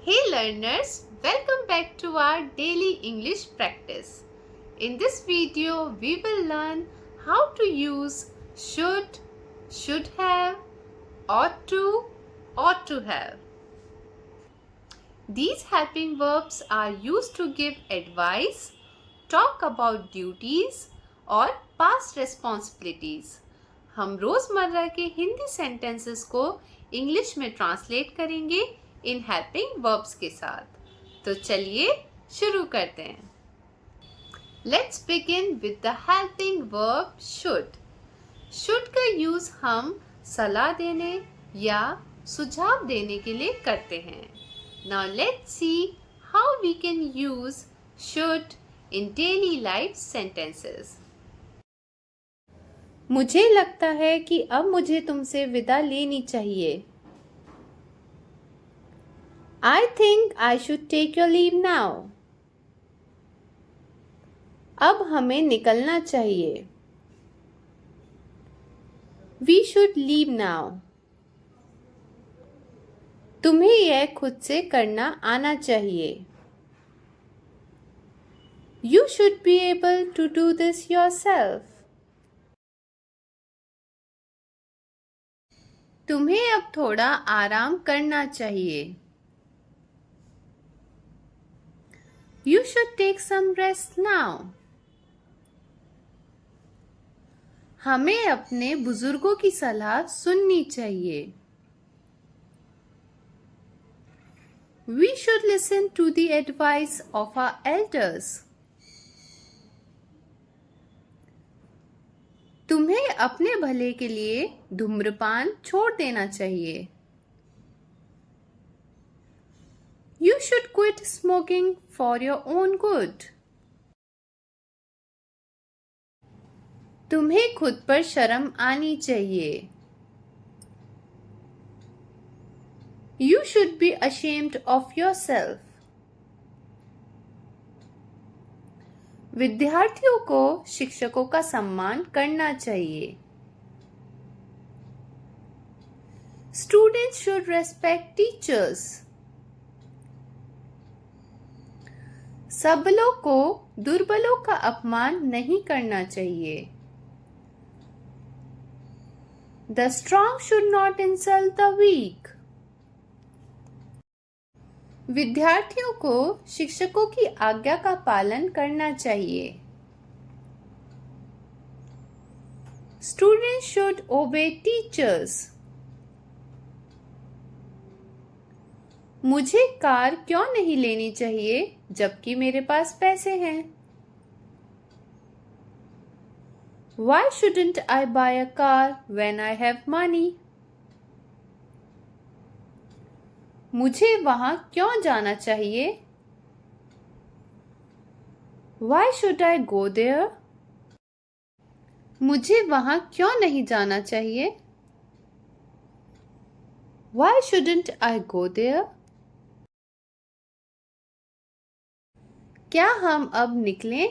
Hey learners, welcome back to our daily English practice. In this video, we will learn how to use should have, ought to have. These helping verbs are used to give advice, talk about duties और past responsibilities. हम रोजमर्रा के Hindi sentences को English में translate करेंगे in helping verbs के साथ। तो चलिए शुरू करते हैं। Let's begin with the helping verb should. Should का यूज हम सलाह देने या सुझाव देने के लिए करते हैं। Now let's see how we can use should in daily life sentences. मुझे लगता है कि अब मुझे तुमसे विदा लेनी चाहिए। I think I should take your leave now. अब हमें निकलना चाहिए। We should leave now. तुम्हें यह खुद से करना आना चाहिए। You should be able to do this yourself. तुम्हें अब थोड़ा आराम करना चाहिए। You should take some rest now. हमें अपने बुजुर्गों की सलाह सुननी चाहिए। We should listen to the advice of our elders. तुम्हें अपने भले के लिए धूम्रपान छोड़ देना चाहिए। You should quit smoking for your own good. तुम्हें खुद पर शर्म आनी चाहिए। You should be ashamed of yourself. विद्यार्थियों को शिक्षकों का सम्मान करना चाहिए। Students should respect teachers. सबलों को दुर्बलों का अपमान नहीं करना चाहिए। The strong should not insult the weak. विद्यार्थियों को शिक्षकों की आज्ञा का पालन करना चाहिए। Students should obey teachers. मुझे कार क्यों नहीं लेनी चाहिए जबकि मेरे पास पैसे हैं? Why shouldn't I buy a car when I have money? मुझे वहां क्यों जाना चाहिए? Why should I go there? मुझे वहां क्यों नहीं जाना चाहिए? Why shouldn't I go there? क्या हम अब निकलें?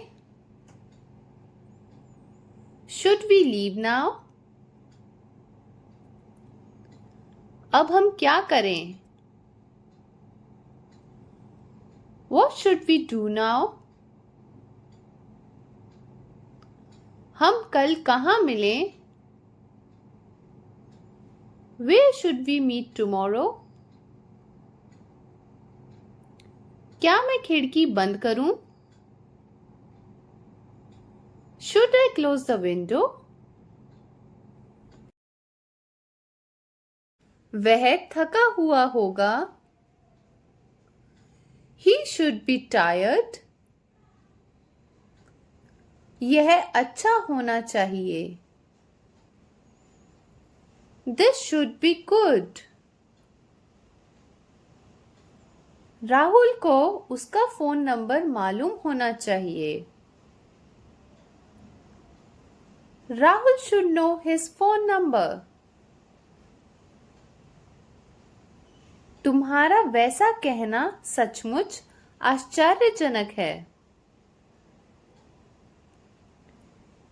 Should we leave now? अब हम क्या करें? What should we do now? हम कल कहाँ मिलें? Where should we meet tomorrow? क्या मैं खिड़की बंद करूं? Should I close the window? वह थका हुआ होगा। He should be tired. यह अच्छा होना चाहिए। This should be good. Rahul को उसका फोन नंबर मालूम होना चाहिए। Rahul should know his phone number. तुम्हारा वैसा कहना सचमुच आश्चर्यजनक है।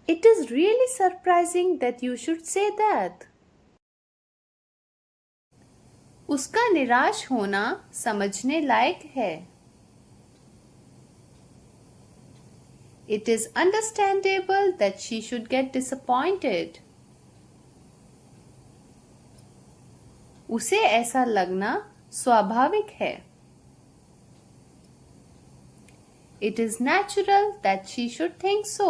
It is really surprising that you should say that. उसका निराश होना समझने लायक है। It is understandable that she should get disappointed. उसे ऐसा लगना स्वाभाविक है। It is natural that she should think so.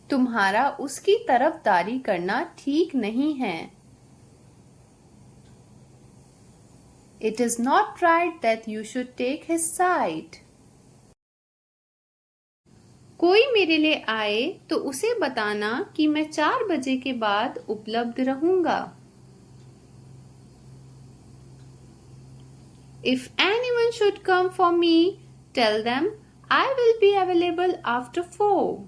तुम्हारा उसकी तरफदारी करना ठीक नहीं है। It is not right that you should take his side. कोई मेरे लिए आए तो उसे बताना कि मैं 4 बजे के बाद उपलब्ध रहूंगा। If anyone should come for me, tell them I will be available after 4.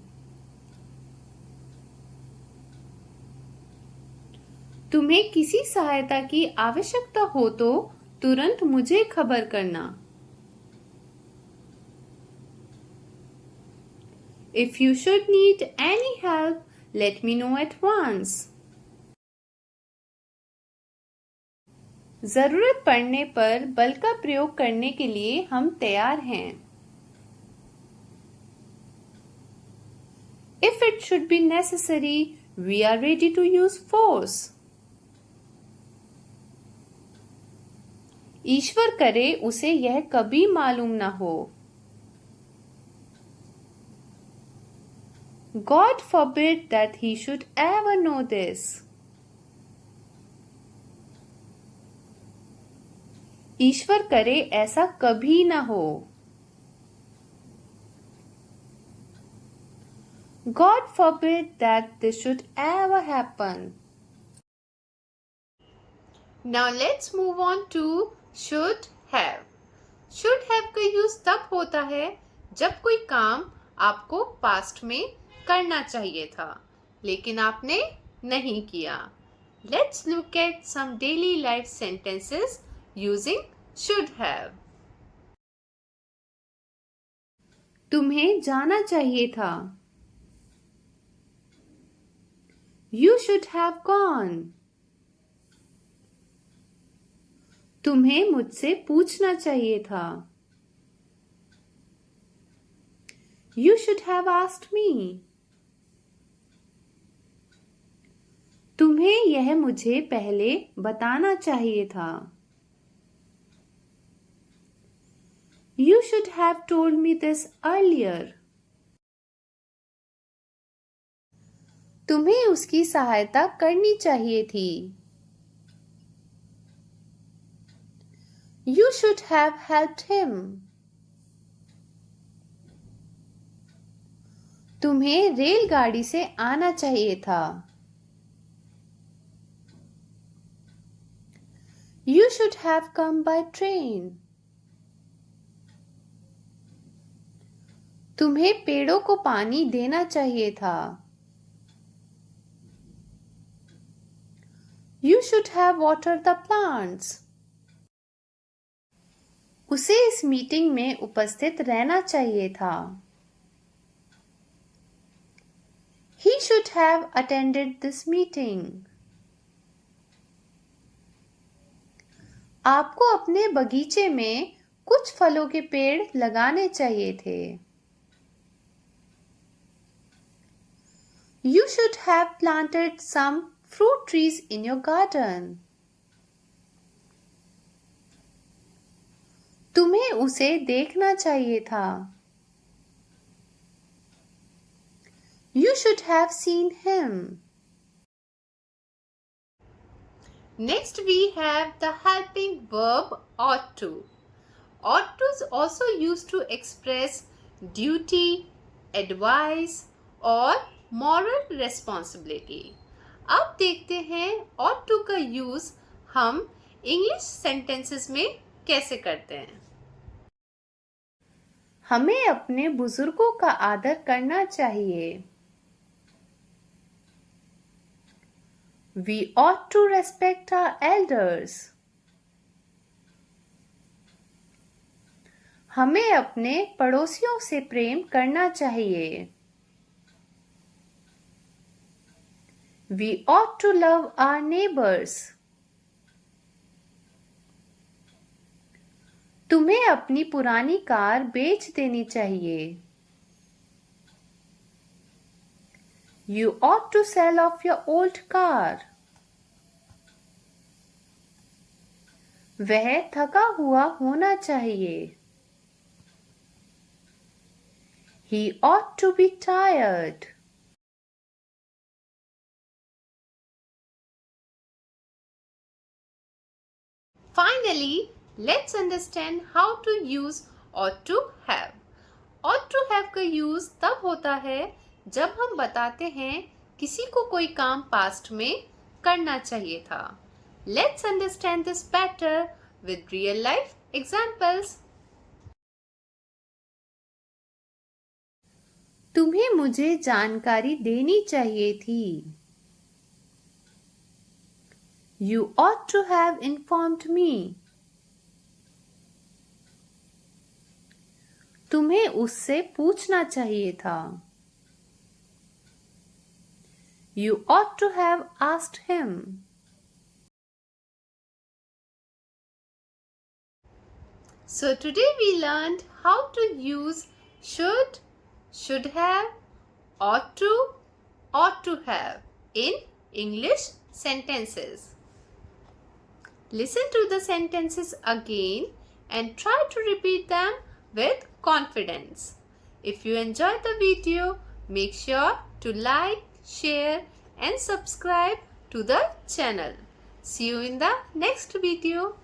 तुम्हें किसी सहायता की आवश्यकता हो तो तुरंत मुझे खबर करना। If you should need any help, let me know at once. जरूरत पड़ने पर बल का प्रयोग करने के लिए हम तैयार हैं। If it should be necessary, we are ready to use force. ईश्वर करे उसे यह कभी मालूम न हो। God forbid that he should ever know this. ईश्वर करे ऐसा कभी न हो। God forbid that this should ever happen. Now let's move on to should have. Should have का यूज तब होता है जब कोई काम आपको पास्ट में करना चाहिए था लेकिन आपने नहीं किया। Let's look at some daily life sentences using should have. तुम्हें जाना चाहिए था। You should have gone. तुम्हें मुझसे पूछना चाहिए था। You should have asked me. तुम्हें यह मुझे पहले बताना चाहिए था। You should have told me this earlier. तुम्हें उसकी सहायता करनी चाहिए थी। You should have helped him. तुम्हें रेलगाड़ी से आना चाहिए था। You should have come by train. तुम्हें पेड़ों को पानी देना चाहिए था। You should have watered the plants. उसे इस मीटिंग में उपस्थित रहना चाहिए था। He should have attended this meeting. आपको अपने बगीचे में कुछ फलों के पेड़ लगाने चाहिए थे। You should have planted some fruit trees in your garden. तुम्हें उसे देखना चाहिए था। You should have seen him. Next we have the helping verb ought to. Ought to is also used to express duty, advice or moral responsibility. अब देखते हैं ought to का use हम इंग्लिश सेंटेंसेस में कैसे करते हैं। हमें अपने बुजुर्गों का आदर करना चाहिए। We ought to respect our elders. हमें अपने पड़ोसियों से प्रेम करना चाहिए। We ought to love our neighbors. तुम्हें अपनी पुरानी कार बेच देनी चाहिए. You ought to sell off your old car. वह थका हुआ होना चाहिए. He ought to be tired. Finally, let's understand how to use ought to have. ought to have का यूज तब होता है जब हम बताते हैं किसी को कोई काम पास्ट में करना चाहिए था. Let's understand this better with real life examples. तुम्हें मुझे जानकारी देनी चाहिए थी. You ought to have informed me. तुम्हें उससे पूछना चाहिए था. You ought to have asked him. So today we learned how to use should, should have, ought to have in English sentences. Listen to the sentences again and try to repeat them with confidence. If you enjoyed the video, make sure to like, share and subscribe to the channel. See you in the next video.